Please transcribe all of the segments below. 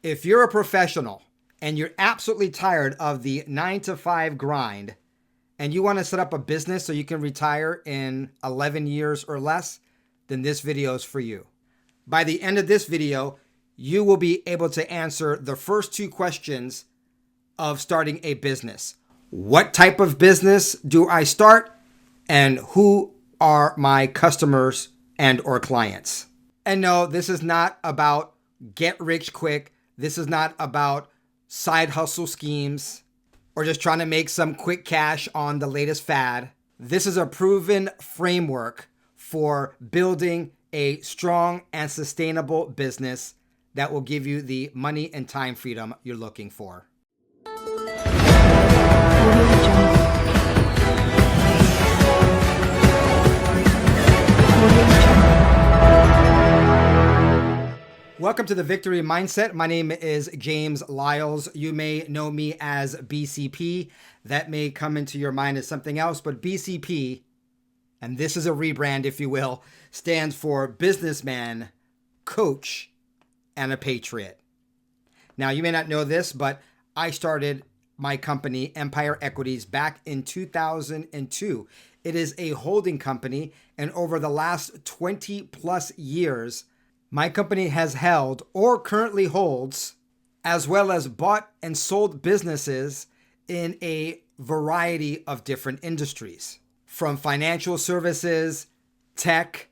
If you're a professional and you're absolutely tired of the 9 to 5 grind and you want to set up a business so you can retire in 11 years or less, then this video is for you. By the end of this video, you will be able to answer the first 2 questions of starting a business. What type of business do I start? And who are my customers and or clients? And no, this is not about get rich quick. This is not about side hustle schemes or just trying to make some quick cash on the latest fad. This is a proven framework for building a strong and sustainable business that will give you the money and time freedom you're looking for. Welcome to the Victory Mindset. My name is James Lyles. You may know me as BCP. That may come into your mind as something else, but BCP, and this is a rebrand, if you will, stands for businessman, coach, and a patriot. Now, you may not know this, but I started my company, Empire Equities, back in 2002. It is a holding company, and over the last 20 plus years, my company has held or currently holds, as well as bought and sold businesses in a variety of different industries, from financial services, tech,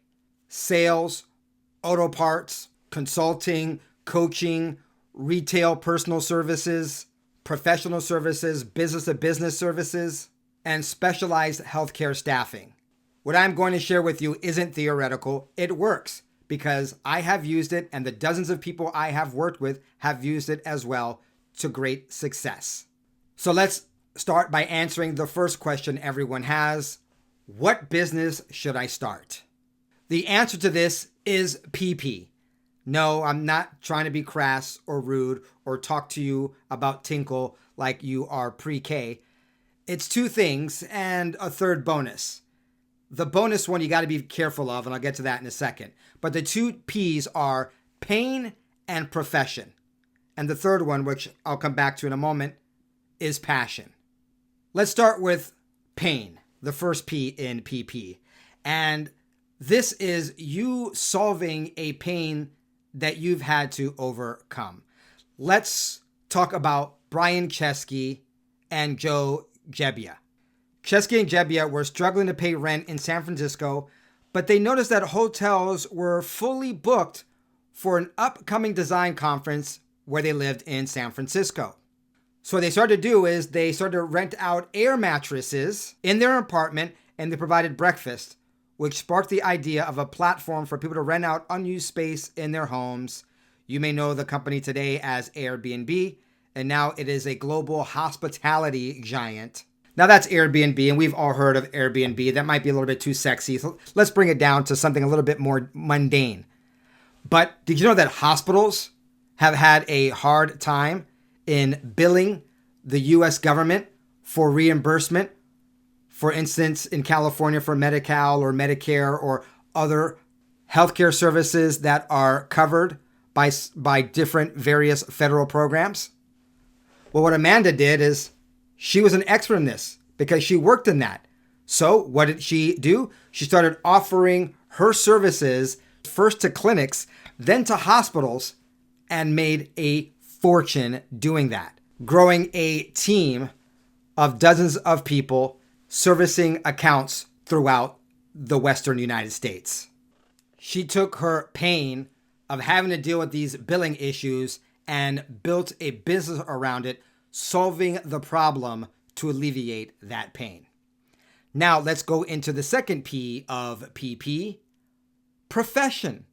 sales, auto parts, consulting, coaching, retail personal services, professional services, business-to-business services, and specialized healthcare staffing. What I'm going to share with you isn't theoretical. It works because I have used it and the dozens of people I have worked with have used it as well to great success. So let's start by answering the first question everyone has. What business should I start? The answer to this is PP. No, I'm not trying to be crass or rude or talk to you about Tinkle like you are pre-K. It's 2 things and a third bonus. The bonus one you got to be careful of, and I'll get to that in a second. But the 2 P's are pain and profession. And the third one, which I'll come back to in a moment, is passion. Let's start with pain, the first P in PP. And this is you solving a pain that you've had to overcome. Let's talk about Brian Chesky and Joe Gebbia. Chesky and Gebbia were struggling to pay rent in San Francisco, but they noticed that hotels were fully booked for an upcoming design conference where they lived in San Francisco. So what they started to do is they started to rent out air mattresses in their apartment, and they provided breakfast, which sparked the idea of a platform for people to rent out unused space in their homes. You may know the company today as Airbnb, and now it is a global hospitality giant. Now that's Airbnb, and we've all heard of Airbnb. That might be a little bit too sexy. So let's bring it down to something a little bit more mundane. But did you know that hospitals have had a hard time in billing the U.S. government for reimbursement? For instance, in California for Medi-Cal or Medicare or other healthcare services that are covered by different various federal programs? Well, what Amanda did is she was an expert in this because she worked in that. So what did she do? She started offering her services first to clinics, then to hospitals, and made a fortune doing that, growing a team of dozens of people servicing accounts throughout the Western United States. She took her pain of having to deal with these billing issues and built a business around it, solving the problem to alleviate that pain. Now let's go into the second P of PP, profession.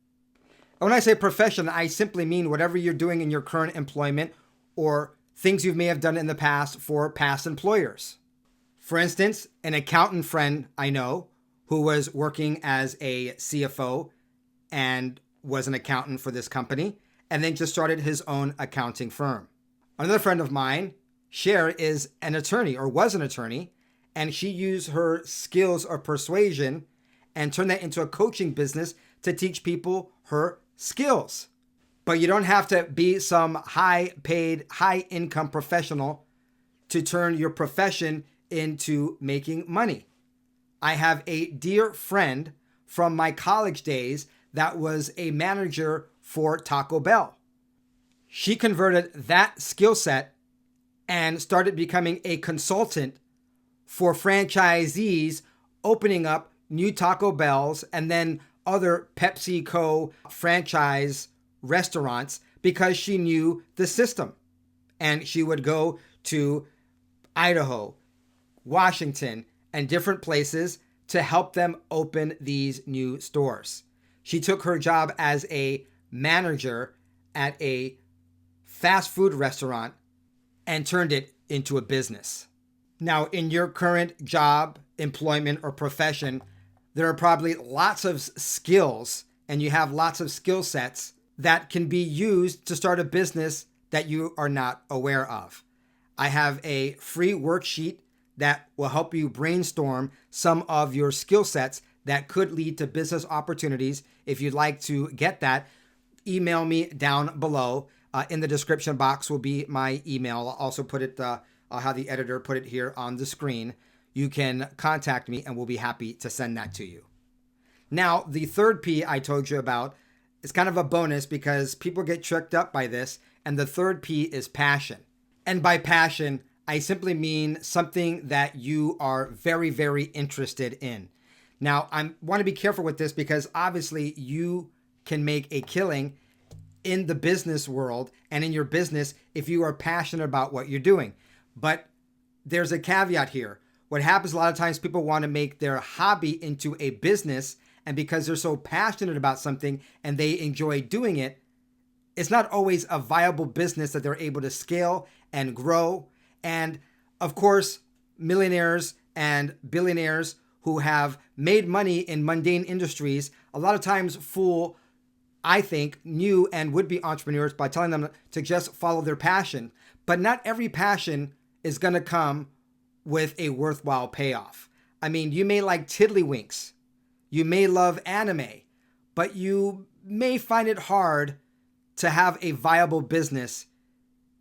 When I say profession, I simply mean whatever you're doing in your current employment or things you may have done in the past for past employers. For instance, an accountant friend I know who was working as a CFO and was an accountant for this company, and then just started his own accounting firm. Another friend of mine, Cher, is an attorney or was an attorney, and she used her skills of persuasion and turned that into a coaching business to teach people her skills. But you don't have to be some high paid, high income professional to turn your profession into making money. I have a dear friend from my college days that was a manager for Taco Bell. She converted that skill set and started becoming a consultant for franchisees opening up new Taco Bells and then other PepsiCo franchise restaurants because she knew the system. And she would go to Idaho, Washington, and different places to help them open these new stores. She took her job as a manager at a fast food restaurant and turned it into a business. Now, in your current job, employment, or profession, there are probably lots of skills and you have lots of skill sets that can be used to start a business that you are not aware of. I have a free worksheet that will help you brainstorm some of your skill sets that could lead to business opportunities. If you'd like to get that, email me down below. In the description box will be my email. I'll also put it, I'll have the editor put it here on the screen. You can contact me and we'll be happy to send that to you. Now, the third P I told you about is kind of a bonus because people get tricked up by this. And the third P is passion. And by passion, I simply mean something that you are very, very interested in. Now, I want to be careful with this because obviously you can make a killing in the business world and in your business if you are passionate about what you're doing. But there's a caveat here. What happens a lot of times, people want to make their hobby into a business, and because they're so passionate about something and they enjoy doing it, it's not always a viable business that they're able to scale and grow. And of course, millionaires and billionaires who have made money in mundane industries a lot of times fool, I think, new and would-be entrepreneurs by telling them to just follow their passion. But not every passion is going to come with a worthwhile payoff. I mean, you may like tiddlywinks, you may love anime, but you may find it hard to have a viable business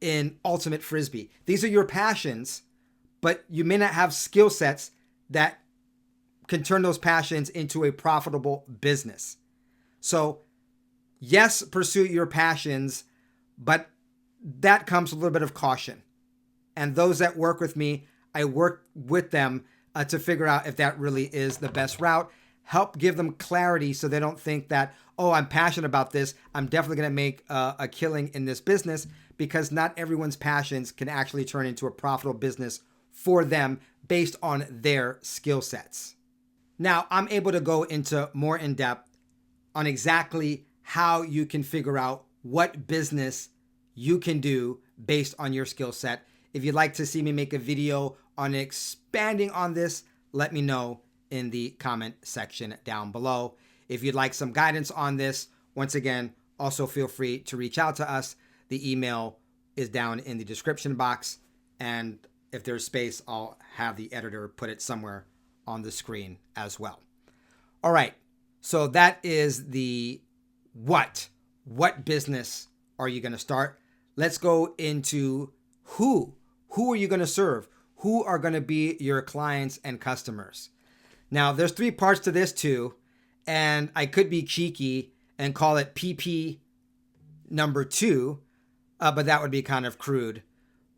in ultimate frisbee. These are your passions, but you may not have skill sets that can turn those passions into a profitable business. So yes, pursue your passions, but that comes with a little bit of caution. And those that work with me, I work with them to figure out if that really is the best route. Help give them clarity so they don't think that, oh, I'm passionate about this, I'm definitely going to make a killing in this business, because not everyone's passions can actually turn into a profitable business for them based on their skill sets. Now, I'm able to go into more in depth on exactly how you can figure out what business you can do based on your skill set. If you'd like to see me make a video on expanding on this, let me know in the comment section down below. If you'd like some guidance on this, once again, also feel free to reach out to us. The email is down in the description box, and if there's space, I'll have the editor put it somewhere on the screen as well. All right, so that is the what. What business are you going to start? Let's go into who. Who are you going to serve? Who are going to be your clients and customers? Now, there's 3 parts to this too, and I could be cheeky and call it PP number 2, but that would be kind of crude.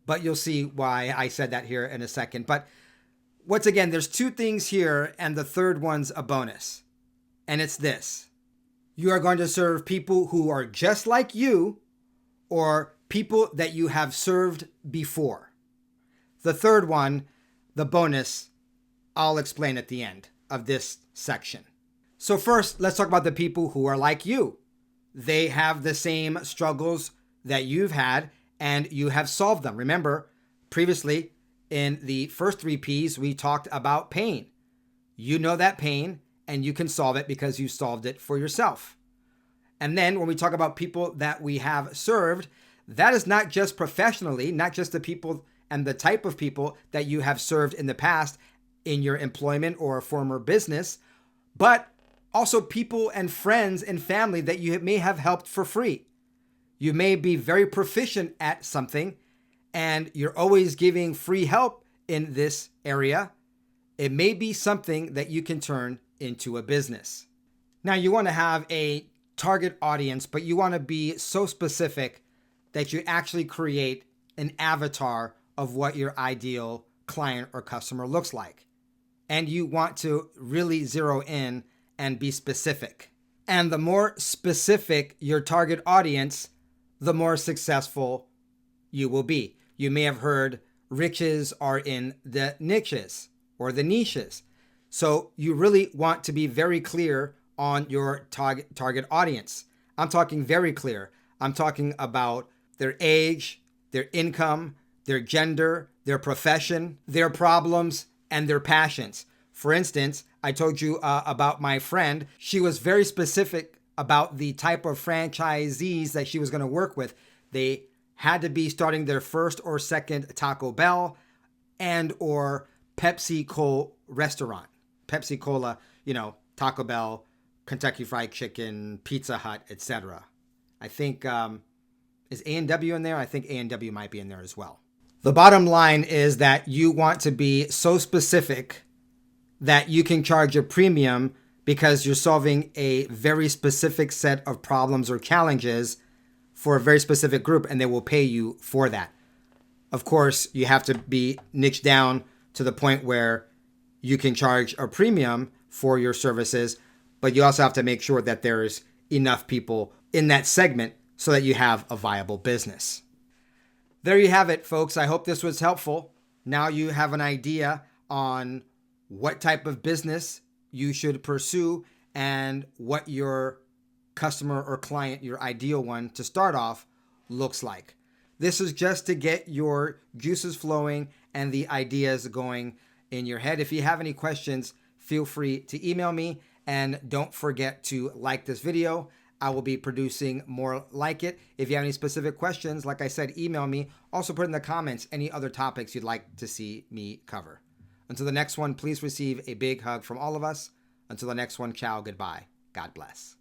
But you'll see why I said that here in a second. But once again, there's 2 things here, and the third one's a bonus. And it's this. You are going to serve people who are just like you, or people that you have served before. The third one, the bonus, I'll explain at the end of this section. So first, let's talk about the people who are like you. They have the same struggles that you've had, and you have solved them. Remember, previously in the first 3 Ps, we talked about pain. You know that pain, and you can solve it because you solved it for yourself. And then when we talk about people that we have served, that is not just professionally, not just the people and the type of people that you have served in the past in your employment or former business, but also people and friends and family that you may have helped for free. You may be very proficient at something and you're always giving free help in this area. It may be something that you can turn into a business. Now, you want to have a target audience, but you want to be so specific that you actually create an avatar of what your ideal client or customer looks like. And you want to really zero in and be specific. And the more specific your target audience, the more successful you will be. You may have heard riches are in the niches or the niches. So you really want to be very clear on your target audience. I'm talking very clear. I'm talking about their age, their income, their gender, their profession, their problems, and their passions. For instance, I told you about my friend. She was very specific about the type of franchisees that she was going to work with. They had to be starting their first or second Taco Bell and or Pepsi Cola restaurant. Pepsi Cola, Taco Bell, Kentucky Fried Chicken, Pizza Hut, etc. I think, is A&W in there? I think A&W might be in there as well. The bottom line is that you want to be so specific that you can charge a premium because you're solving a very specific set of problems or challenges for a very specific group, and they will pay you for that. Of course, you have to be niched down to the point where you can charge a premium for your services, but you also have to make sure that there's enough people in that segment so that you have a viable business. There you have it, folks. I hope this was helpful. Now you have an idea on what type of business you should pursue and what your customer or client, your ideal one to start off, looks like. This is just to get your juices flowing and the ideas going in your head. If you have any questions, feel free to email me, and don't forget to like this video. I will be producing more like it. If you have any specific questions, like I said, email me. Also put in the comments any other topics you'd like to see me cover. Until the next one, please receive a big hug from all of us. Until the next one, ciao, goodbye. God bless.